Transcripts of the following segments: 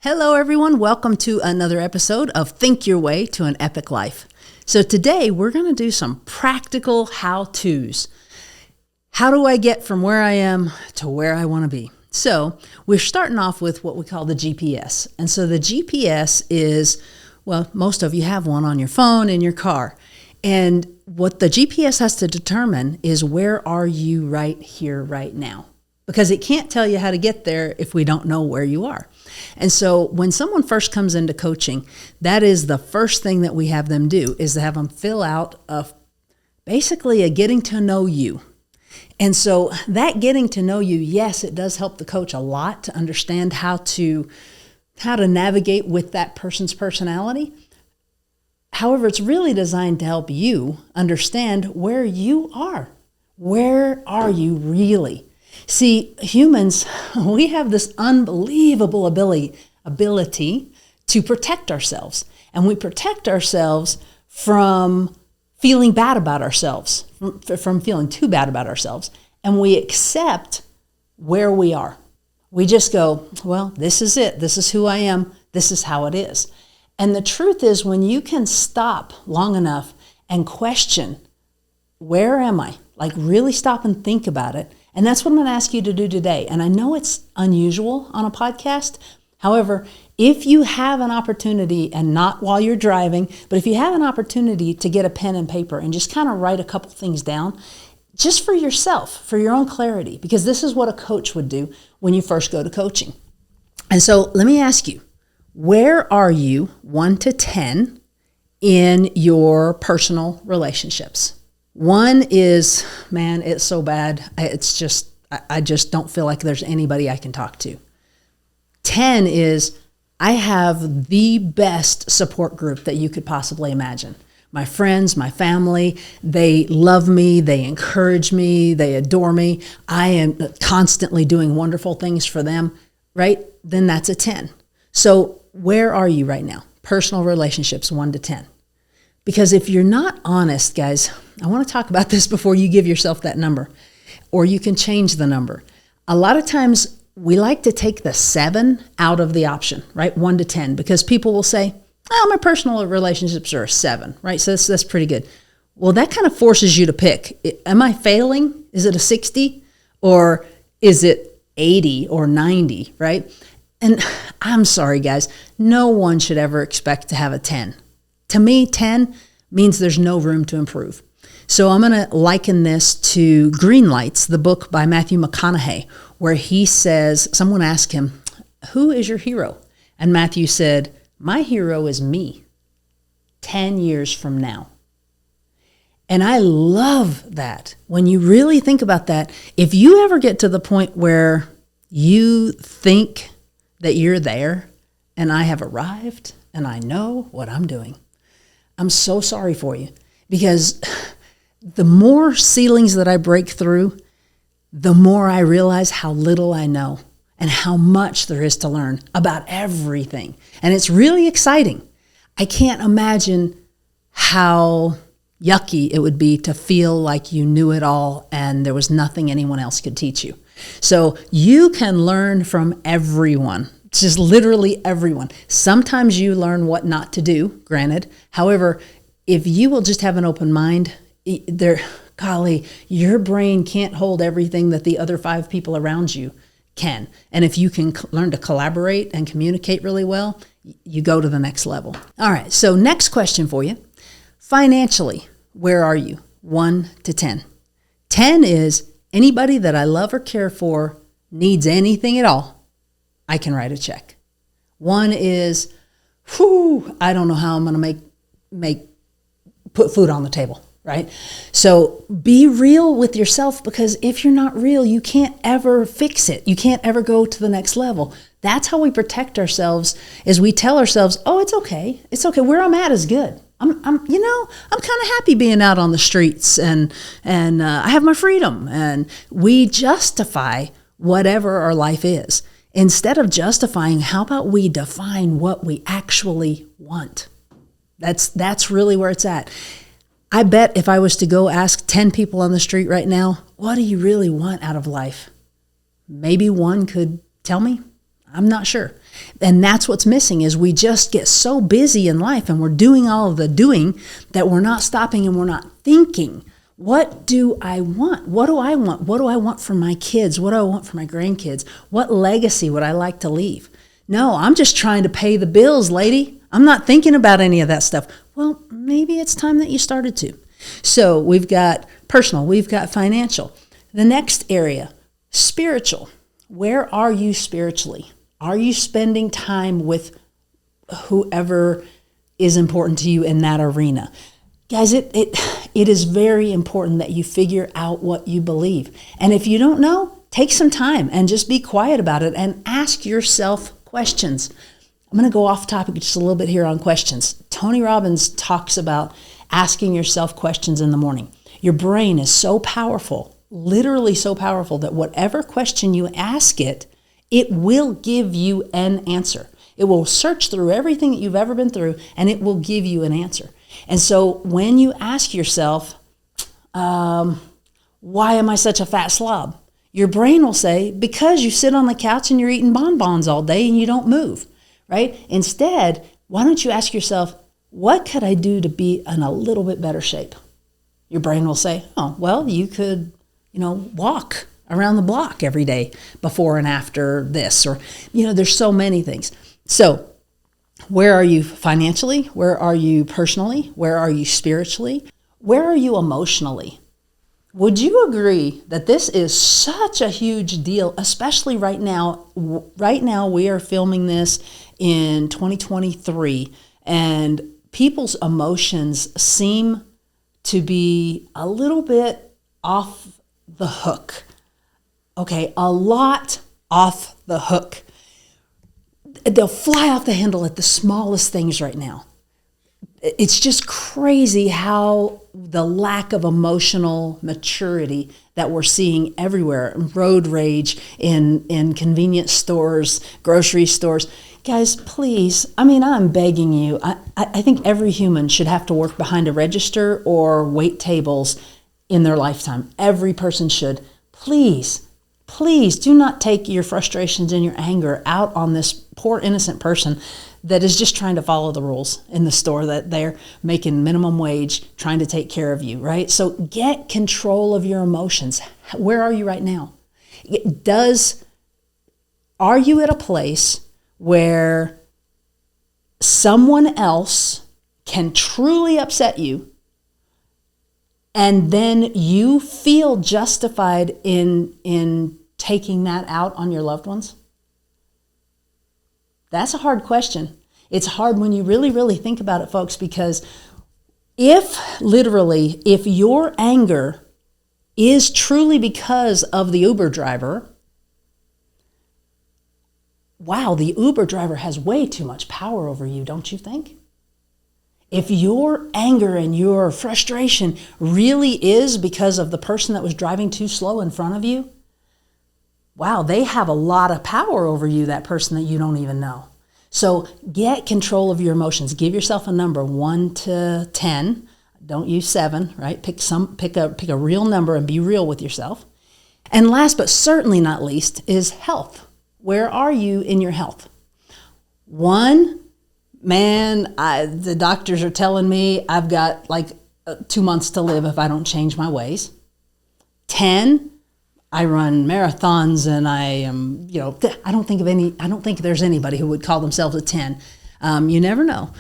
Hello, everyone. Welcome to another episode of Think Your Way to an Epic Life. So today we're going to do some practical how-tos. How do I get from where I am to where I want to be? So we're starting off with what we call the GPS. And so the GPS is, well, most of you have one on your phone, in your car. And what the GPS has to determine is where are you right here, right now? Because it can't tell you how to get there if we don't know where you are. And so when someone first comes into coaching, that is the first thing that we have them do, is to have them fill out basically a getting to know you. And so that getting to know you, yes, it does help the coach a lot to understand how to navigate with that person's personality. However, it's really designed to help you understand where you are. Where are you really? See, humans, we have this unbelievable ability to protect ourselves. And we protect ourselves from feeling bad about ourselves, from feeling too bad about ourselves. And we accept where we are. We just go, well, this is it. This is who I am. This is how it is. And the truth is, when you can stop long enough and question, where am I? Like really stop and think about it. And that's what I'm going to ask you to do today. And I know it's unusual on a podcast. However, if you have an opportunity, and not while you're driving, but if you have an opportunity to get a pen and paper and just kind of write a couple things down, just for yourself, for your own clarity, because this is what a coach would do when you first go to coaching. And so let me ask you, where are you 1 to 10 in your personal relationships? 1 is, man, it's so bad. It's just, I just don't feel like there's anybody I can talk to. 10 is, I have the best support group that you could possibly imagine. My friends, my family, they love me, they encourage me, they adore me. I am constantly doing wonderful things for them, right? Then that's a 10. So where are you right now? Personal relationships, 1 to 10. Because if you're not honest, guys, I want to talk about this before you give yourself that number, or you can change the number. A lot of times we like to take the 7 out of the option, right? 1 to 10, because people will say, oh, my personal relationships are a 7, right? So that's pretty good. Well, that kind of forces you to pick. Am I failing? Is it a 60? Or is it 80 or 90, right? And I'm sorry, guys, no one should ever expect to have a 10. To me, 10 means there's no room to improve. So I'm going to liken this to Green Lights, the book by Matthew McConaughey, where he says, someone asked him, who is your hero? And Matthew said, my hero is me 10 years from now. And I love that. When you really think about that, if you ever get to the point where you think that you're there and I have arrived and I know what I'm doing, I'm so sorry for you, because the more ceilings that I break through, the more I realize how little I know and how much there is to learn about everything. And it's really exciting. I can't imagine how yucky it would be to feel like you knew it all and there was nothing anyone else could teach you. So you can learn from everyone. Just literally everyone. Sometimes you learn what not to do, granted. However, if you will just have an open mind, your brain can't hold everything that the other 5 people around you can. And if you can learn to collaborate and communicate really well, you go to the next level. All right, so next question for you. Financially, where are you? 1 to 10. 10 is, anybody that I love or care for needs anything at all, I can write a check. 1 is, I don't know how I'm going to put food on the table, right? So be real with yourself, because if you're not real, you can't ever fix it. You can't ever go to the next level. That's how we protect ourselves, is we tell ourselves, oh, it's okay. It's okay. Where I'm at is good. I'm kind of happy being out on the streets and I have my freedom, and we justify whatever our life is. Instead of justifying, how about we define what we actually want? That's really where it's at. I bet if I was to go ask 10 people on the street right now, what do you really want out of life? Maybe 1 could tell me. I'm not sure. And that's what's missing is we just get so busy in life and we're doing all of the doing that we're not stopping and we're not thinking. What do I want? What do I want? What do I want for my kids? What do I want for my grandkids? What legacy would I like to leave? No, I'm just trying to pay the bills, lady. I'm not thinking about any of that stuff. Well, maybe it's time that you started to. So we've got personal, we've got financial. The next area, spiritual. Where are you spiritually? Are you spending time with whoever is important to you in that arena? Guys, it is very important that you figure out what you believe. And if you don't know, take some time and just be quiet about it and ask yourself questions. I'm going to go off topic just a little bit here on questions. Tony Robbins talks about asking yourself questions in the morning. Your brain is so powerful, literally so powerful, that whatever question you ask it, it will give you an answer. It will search through everything that you've ever been through, and it will give you an answer. And so when you ask yourself, why am I such a fat slob? Your brain will say, because you sit on the couch and you're eating bonbons all day and you don't move, right? Instead, why don't you ask yourself, what could I do to be in a little bit better shape? Your brain will say, oh, well, you could, walk around the block every day before and after this, or, there's so many things. So where are you financially? Where are you personally? Where are you spiritually? Where are you emotionally? Would you agree that this is such a huge deal, especially right now? Right now, we are filming this in 2023, and people's emotions seem to be a little bit off the hook. Okay, a lot off the hook. They'll fly off the handle at the smallest things right now. It's just crazy how the lack of emotional maturity that we're seeing everywhere. Road rage in convenience stores, grocery stores. Guys, please, I'm begging you. I think every human should have to work behind a register or wait tables in their lifetime. Every person should. Please do not take your frustrations and your anger out on this poor innocent person that is just trying to follow the rules in the store, that they're making minimum wage, trying to take care of you, right? So get control of your emotions. Where are you right now? Are you at a place where someone else can truly upset you and then you feel justified in taking that out on your loved ones? That's a hard question. It's hard when you really, really think about it, folks, because if your anger is truly because of the Uber driver, wow, the Uber driver has way too much power over you, don't you think? If your anger and your frustration really is because of the person that was driving too slow in front of you, wow, they have a lot of power over you, that person that you don't even know. So get control of your emotions. Give yourself a number, 1 to 10. Don't use 7, right? Pick a real number and be real with yourself. And last but certainly not least is health. Where are you in your health? 1, man, the doctors are telling me I've got 2 months to live if I don't change my ways. 10, I run marathons and I am, I don't think there's anybody who would call themselves a 10. You never know.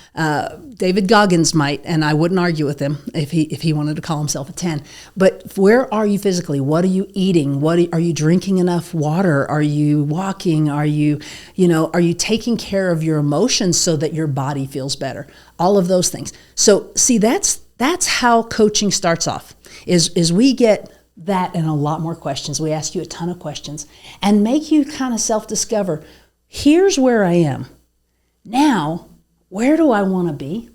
David Goggins might, and I wouldn't argue with him if he wanted to call himself a 10. But where are you physically? What are you eating? Are you drinking enough water? Are you walking? Are you taking care of your emotions so that your body feels better? All of those things. So see, that's how coaching starts off, is we get that and a lot more questions. We ask you a ton of questions and make you kind of self-discover, here's where I am. Now, where do I want to be?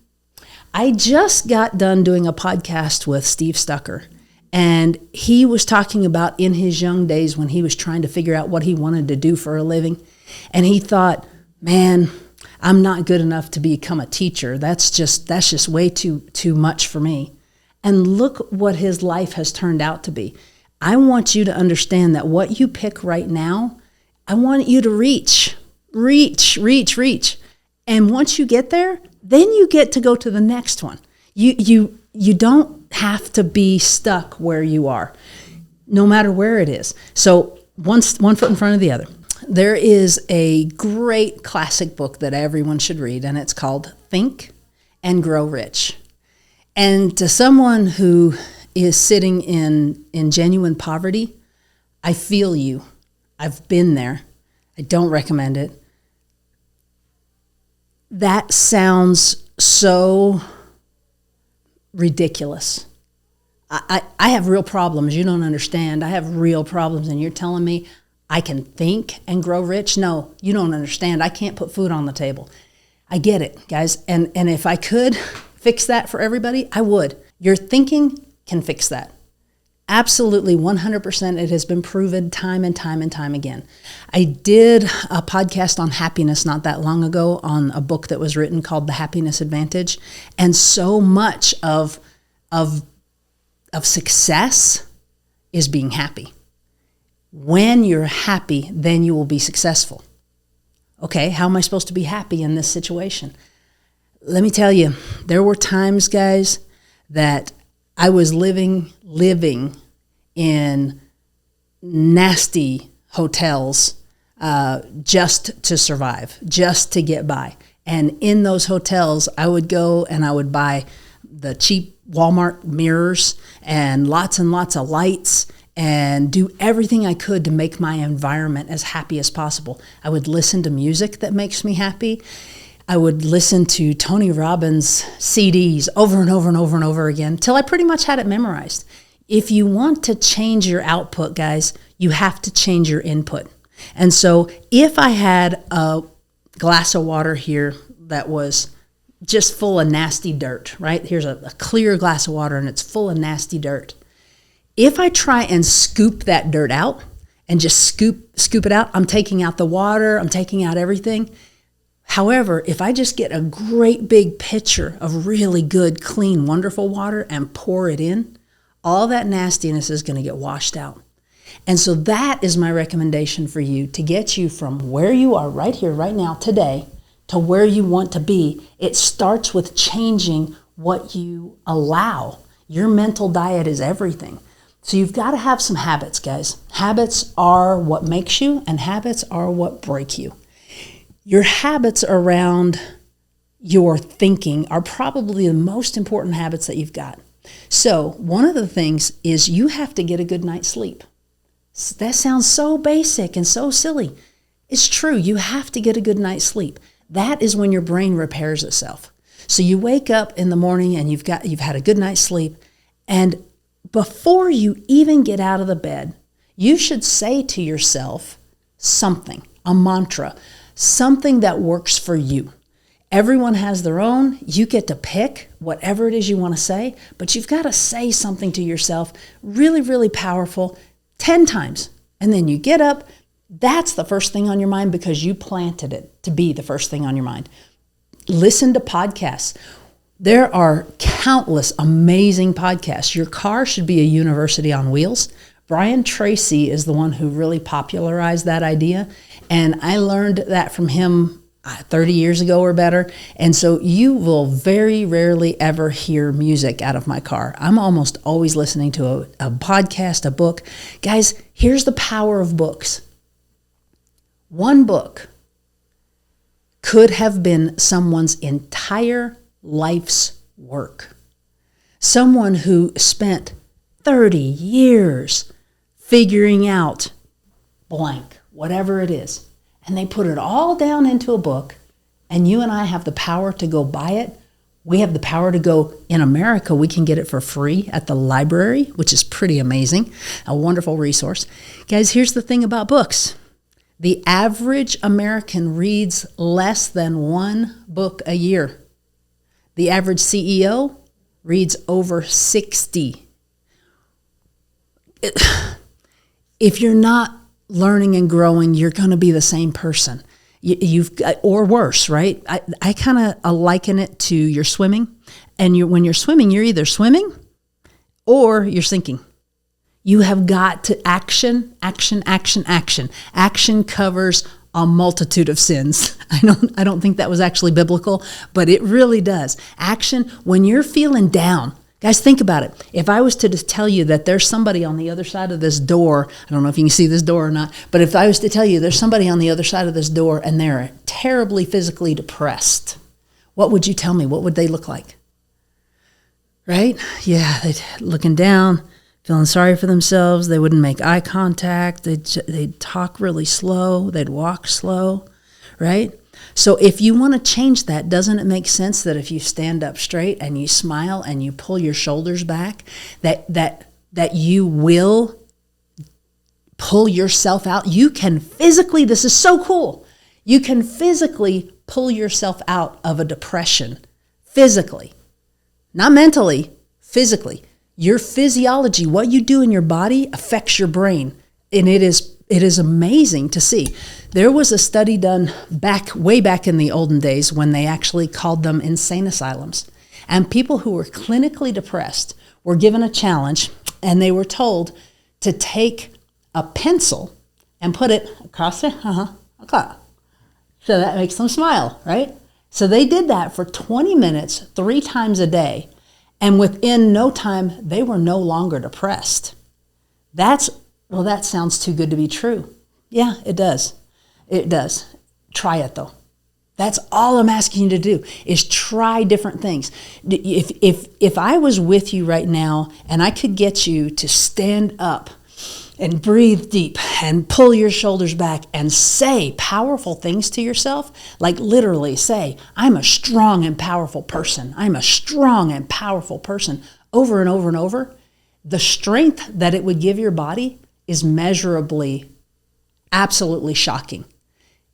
I just got done doing a podcast with Steve Stucker, and he was talking about in his young days when he was trying to figure out what he wanted to do for a living. And he thought, man, I'm not good enough to become a teacher. That's just way too much for me. And look what his life has turned out to be. I want you to understand that what you pick right now, I want you to reach. reach, reach, reach. And once you get there, then you get to go to the next one. You don't have to be stuck where you are, no matter where it is. So one foot in front of the other. There is a great classic book that everyone should read, and it's called Think and Grow Rich. And to someone who is sitting in genuine poverty, I feel you. I've been there. I don't recommend it. That sounds so ridiculous. I have real problems. You don't understand. I have real problems, and you're telling me I can think and grow rich? No, you don't understand. I can't put food on the table. I get it, guys. And if I could fix that for everybody, I would. Your thinking can fix that. Absolutely, 100%. It has been proven time and time and time again. I did a podcast on happiness not that long ago on a book that was written called The Happiness Advantage. And so much of success is being happy. When you're happy, then you will be successful. Okay, how am I supposed to be happy in this situation? Let me tell you, there were times, guys, that I was living in nasty hotels just to survive, just to get by. And in those hotels, I would go and I would buy the cheap Walmart mirrors and lots of lights and do everything I could to make my environment as happy as possible. I would listen to music that makes me happy. I would listen to Tony Robbins CDs over and over and over and over again till I pretty much had it memorized. If you want to change your output, guys, you have to change your input. And so if I had a glass of water here that was just full of nasty dirt, right? Here's a clear glass of water and it's full of nasty dirt. If I try and scoop that dirt out and just scoop it out, I'm taking out the water, I'm taking out everything. However, if I just get a great big pitcher of really good, clean, wonderful water and pour it in, all that nastiness is going to get washed out. And so that is my recommendation for you to get you from where you are right here, right now, today, to where you want to be. It starts with changing what you allow. Your mental diet is everything. So you've got to have some habits, guys. Habits are what makes you, and habits are what break you. Your habits around your thinking are probably the most important habits that you've got. So one of the things is you have to get a good night's sleep. That sounds so basic and so silly. It's true. You have to get a good night's sleep. That is when your brain repairs itself. So you wake up in the morning and you've had a good night's sleep, and before you even get out of the bed, you should say to yourself something, a mantra, something that works for you. Everyone has their own. You get to pick whatever it is you want to say, but you've got to say something to yourself really, really powerful 10 times. And then you get up. That's the first thing on your mind because you planted it to be the first thing on your mind. Listen to podcasts. There are countless amazing podcasts. Your car should be a university on wheels. Brian Tracy is the one who really popularized that idea. And I learned that from him 30 years ago or better. And so you will very rarely ever hear music out of my car. I'm almost always listening to a podcast, a book. Guys, here's the power of books. One book could have been someone's entire life's work. Someone who spent 30 years figuring out blank, whatever it is. And they put it all down into a book, and you and I have the power to go buy it. We have the power to go, in America, we can get it for free at the library, which is pretty amazing, a wonderful resource. Guys, here's the thing about books. The average American reads less than one book a year. The average CEO reads over 60. If you're not learning and growing, you're going to be the same person. You've got, or worse, right? I kind of liken it to your swimming. And when you're swimming, you're either swimming or you're sinking. You have got to action, action, action, action. Action covers a multitude of sins. I don't think that was actually biblical, but it really does. Action, when you're feeling down, guys, think about it. If I was to just tell you that there's somebody on the other side of this door, I don't know if you can see this door or not, but if I was to tell you there's somebody on the other side of this door and they're terribly physically depressed, what would you tell me? What would they look like? Right? Yeah, they'd looking down, feeling sorry for themselves. They wouldn't make eye contact. They'd talk really slow. They'd walk slow, right? So if you want to change that, doesn't it make sense that if you stand up straight and you smile and you pull your shoulders back, that you will pull yourself out? You can physically, this is so cool, you can physically pull yourself out of a depression, physically. Not mentally, physically. Your physiology, what you do in your body affects your brain. And it is amazing to see. There was a study done way back in the olden days when they actually called them insane asylums. And people who were clinically depressed were given a challenge, and they were told to take a pencil and put it across it. Okay. So that makes them smile, right? So they did that for 20 minutes, 3 times a day. And within no time, they were no longer depressed. That sounds too good to be true. Yeah, it does. It does. Try it though. That's all I'm asking you to do is try different things. If I was with you right now and I could get you to stand up and breathe deep and pull your shoulders back and say powerful things to yourself, like literally say, I'm a strong and powerful person. I'm a strong and powerful person over and over and over. The strength that it would give your body is measurably, absolutely shocking.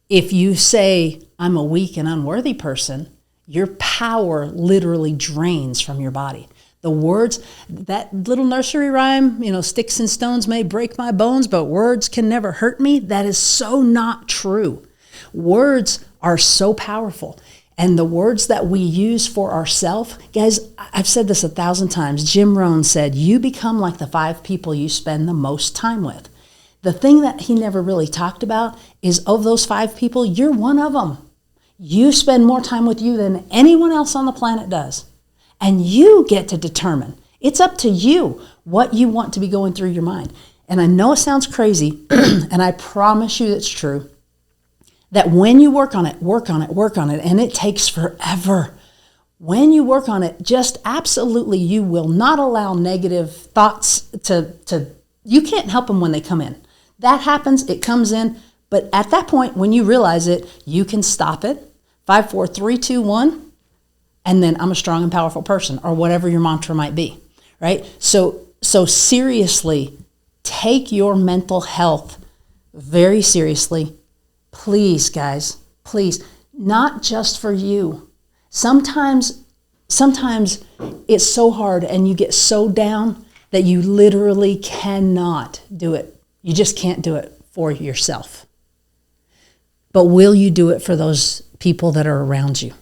If you say, I'm a weak and unworthy person, your power literally drains from your body. The words, that little nursery rhyme, sticks and stones may break my bones, but words can never hurt me. That is so not true. Words are so powerful. And the words that we use for ourselves, guys, I've said this 1,000 times. Jim Rohn said, you become like the 5 people you spend the most time with. The thing that he never really talked about is of those 5 people, you're one of them. You spend more time with you than anyone else on the planet does. And you get to determine. It's up to you what you want to be going through your mind. And I know it sounds crazy, and I promise you it's true, that when you work on it, and it takes forever. When you work on it, just absolutely you will not allow negative thoughts to you can't help them when they come in. That happens, it comes in, but at that point, when you realize it, you can stop it. 5, 4, 3, 2, 1. And then I'm a strong and powerful person, or whatever your mantra might be, right? So seriously, take your mental health very seriously. Please, guys, please, not just for you. Sometimes it's so hard and you get so down that you literally cannot do it. You just can't do it for yourself. But will you do it for those people that are around you?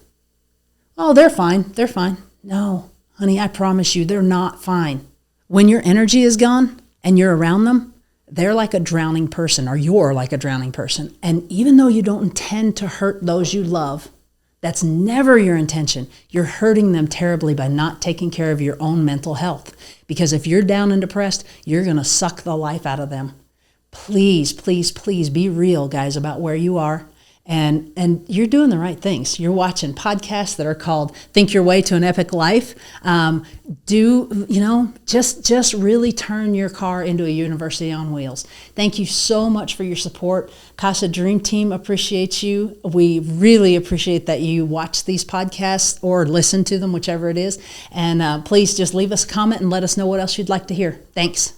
Oh, they're fine. They're fine. No, honey, I promise you, they're not fine. When your energy is gone and you're around them, they're like a drowning person, or you're like a drowning person. And even though you don't intend to hurt those you love, that's never your intention. You're hurting them terribly by not taking care of your own mental health. Because if you're down and depressed, you're going to suck the life out of them. Please, please, please be real, guys, about where you are. And you're doing the right things. You're watching podcasts that are called Think Your Way to an Epic Life. Just really turn your car into a university on wheels. Thank you so much for your support. Casa Dream Team appreciates you. We really appreciate that you watch these podcasts or listen to them, whichever it is. And please just leave us a comment and let us know what else you'd like to hear. Thanks.